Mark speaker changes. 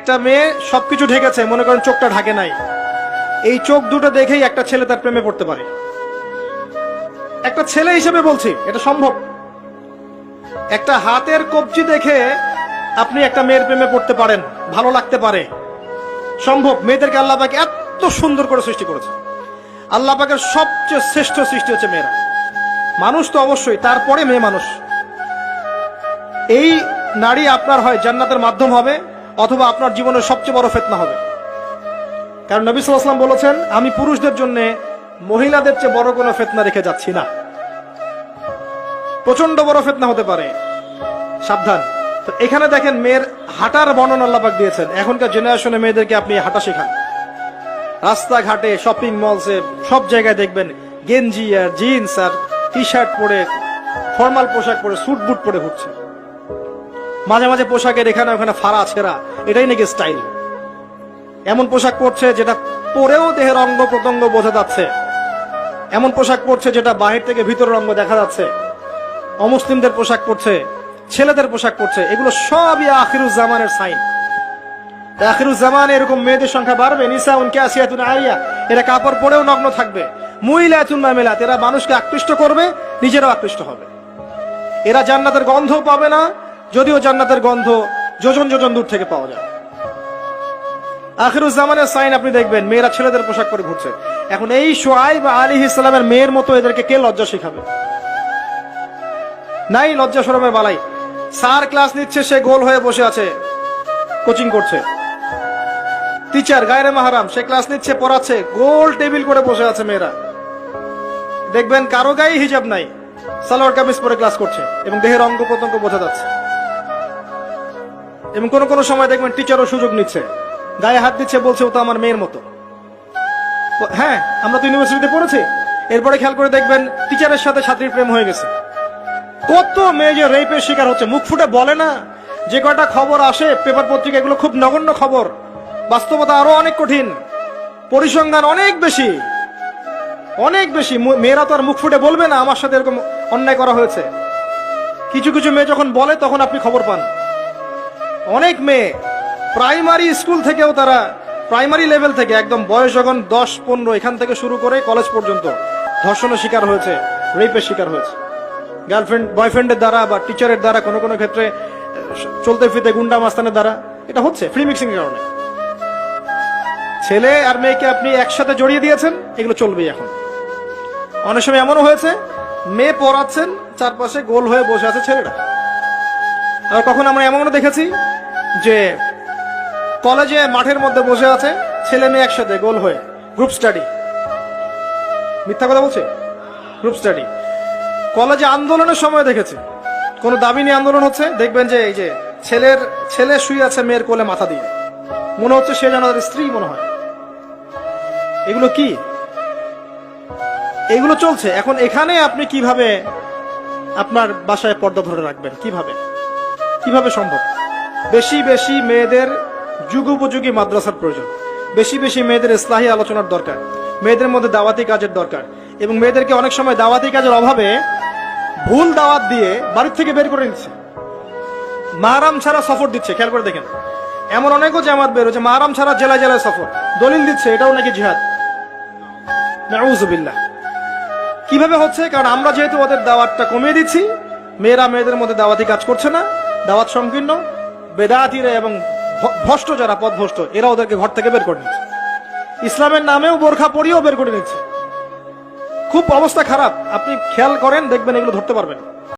Speaker 1: একটা মেয়ে সবকিছু ঢেকেছে, মনে করেন চোখটা ঢাকে নাই, এই চোখ দুটো দেখেই একটা ছেলে তার প্রেমে পড়তে পারে। একটা ছেলে হিসেবে বলছি, এটা সম্ভব। একটা হাতের কবজি দেখে আপনি একটা মেয়ের প্রেমে পড়তে পারেন, ভালো লাগতে পারে, সম্ভব। মেয়েদেরকে আল্লাহ পাক এত সুন্দর করে সৃষ্টি করেছে। আল্লাহ পাকের সবচেয়ে শ্রেষ্ঠ সৃষ্টি হচ্ছে মেয়েরা। মানুষ তো অবশ্যই, তারপরে মেয়ে মানুষ। এই নারী আপনার হয় জান্নাতের মাধ্যম হবে, অথবা আপনার জীবনের সবচেয়ে বড় ফিতনা হবে। কারণ নবী সাল্লাল্লাহু আলাইহি ওয়াসাল্লাম বলেছেন, আমি পুরুষদের জন্য মহিলাদের চেয়ে বড় কোনো ফিতনা রেখে যাচ্ছি না। প্রচন্ড বড় ফিতনা হতে পারে, সাবধান। তো এখানে দেখেন মেয়ের হাঁটার বর্ণনা আল্লাহ পাক দিয়েছেন। এখনকার জেনারেশনে মেয়েদেরকে আপনি হাঁটা শেখান, রাস্তাঘাটে, শপিং মলসে, সব জায়গায় দেখবেন গেঞ্জি আর জিন্স আর টি শার্ট পরে, ফর্মাল পোশাক পরে, স্যুট বুট পরে ঘুরছে। মাঝে মাঝে পোশাকের এখানে ওখানে ফাড়া ছেঁড়া, এটাই নাকি স্টাইল। এমন পোশাক পরছে যেটা পরেও দেহের অঙ্গ প্রত্যঙ্গ বোঝা যাচ্ছে, এমন পোশাক পরছে যেটা বাহির থেকে ভিতরের অঙ্গ দেখা যাচ্ছে। অমুসলিমদের পোশাক পরছে, ছেলেদের পোশাক পরছে, এগুলো সবই আখিরুজ্জামানের সাইন। আখিরুজ্জামানে এরকম মেয়েদের সংখ্যা বাড়বে। নিসাউন কাসিয়াতুন আরিয়া, এরা কাপড় পরেও নগ্ন থাকবে। মুইলাতুন মামিলাত, এরা মানুষকে আকৃষ্ট করবে, নিজেরাও আকৃষ্ট হবে। এরা জান্নাতের গন্ধও পাবে না, যদিও জান্নাতের গন্ধ যোজন যোজন দূর থেকে পাওয়া যায়। আখিরুজ্জামানের সাইন আপনি দেখবেন, মেয়েরা ছেলেদের পোশাক পরে ঘুরছে। এখন এই শুআয়ব আলাইহিস সালামের মেয়ের মতো এদেরকে কে লজ্জা শেখাবে? নাই লজ্জা শরমের বালাই। স্যার ক্লাস নিচ্ছে, সে গোল হয়ে বসে আছে, কোচিং করছে। টিচার গায়রে মাহরাম, সে ক্লাস নিচ্ছে, পড়াচ্ছে, গোল টেবিল করে বসে আছে মেয়েরা। দেখবেন কারো গায়ে হিজাব নাই, সালোয়ার কামিজ পরে ক্লাস করছে এবং দেহের অঙ্গ প্রত্যঙ্গ বোঝা যাচ্ছে। এবং কোন কোন সময় দেখবেন টিচারও সুযোগ নিচ্ছে, গায়ে হাত দিচ্ছে, বলছে ও তো আমার মেয়ের মতো। হ্যাঁ, আমরা তো ইউনিভার্সিটিতে পড়েছি। এরপরে খেয়াল করে দেখবেন টিচারের সাথে ছাত্রীর প্রেম হয়ে গেছে। কত মেয়ে যে রেপের শিকার হচ্ছে, মুখ ফুটে বলে না। যে কয়টা খবর আসে পেপার পত্রিকা, এগুলো খুব নগণ্য খবর, বাস্তবতা আরো অনেক কঠিন, পরিসংখ্যান অনেক বেশি, অনেক বেশি। মেয়েরা তো আর মুখ ফুটে বলবে না আমার সাথে এরকম অন্যায় করা হয়েছে। কিছু কিছু মেয়ে যখন বলে তখন আপনি খবর পান। অনেক মেয়ে প্রাইমারি স্কুল থেকেও, তারা প্রাইমারি লেভেল থেকে একদম বয়স যখন 10-15 এখান থেকে শুরু করে কলেজ পর্যন্ত ধর্ষণের শিকার হয়েছে, রেপের শিকার হয়েছে। গার্লফ্রেন্ড বয়ফ্রেন্ডের দ্বারা বা টিচারের দ্বারা, কোনো কোনো ক্ষেত্রে চলতে ফিরতে গুন্ডা মাস্তানের দ্বারা এটা হচ্ছে, ফ্রি মিক্সিং এর কারণে। ছেলে আর মেয়েকে আপনি একসাথে জড়িয়ে দিয়েছেন, এগুলো চলবেই। এখন অনেক সময় এমনও হয়েছে, মেয়ে পড়াচ্ছেন, চারপাশে গোল হয়ে বসে আছে ছেলেরা। আর কখন আমরা এমনও দেখেছি যে কলেজে মাঠের মধ্যে বসে আছে ছেলে মেয়ে একসাথে গোল হয়ে, গ্রুপ স্টাডি। মিথ্যা কথা বলছে? Group study. কলেজে আন্দোলনের সময় দেখেছি, কোন দাবি নিয়ে আন্দোলন হচ্ছে, দেখবেন যে এই যে ছেলে শুয়ে আছে মেয়ের কোলে মাথা দিয়ে, মনে হচ্ছে সে যেন তার স্ত্রী মনে হয়। এগুলো কি? এগুলো চলছে। এখন এখানে আপনি কিভাবে আপনার বাসায় পর্দা ধরে রাখবেন? কিভাবে সম্ভব? বেশি বেশি মেয়েদের যুগোপযোগী মাদ্রাসার প্রয়োজন, বেশি বেশি মেয়েদের ইসলাহি আলোচনার দরকার, মেয়েদের মধ্যে দাওয়াতি কাজের দরকার। এবং মেয়েদেরকে অনেক সময় দাওয়াতি কাজের অভাবে ভুল দাওয়াত দিয়ে বাড়ির থেকে বের করে নিচ্ছে, মাহরাম ছাড়া সফর দিচ্ছে। খেয়াল করে দেখেন, এমন অনেকও জামাত বের হচ্ছে মাহরাম ছাড়া জেলায় জেলায় সফর, দলিল দিচ্ছে এটাও নাকি জিহাদ। নাউযুবিল্লাহ। কিভাবে হচ্ছে? কারণ আমরা যেহেতু ওদের দাওয়াতটা কমিয়ে দিচ্ছি, মেয়েরা মেয়েদের মধ্যে দাওয়াতি কাজ করছে না, দাওয়াত সংকীর্ণ, বেদাতীরা এবং ভ্রষ্ট যারা পথভ্রষ্ট, এরা ওদেরকে ঘর থেকে বের করে নিচ্ছে, ইসলামের নামেও বোরখা পরিয়েও বের করে নিচ্ছে। খুব অবস্থা খারাপ। আপনি খেয়াল করেন, দেখবেন এগুলো ধরতে পারবেন।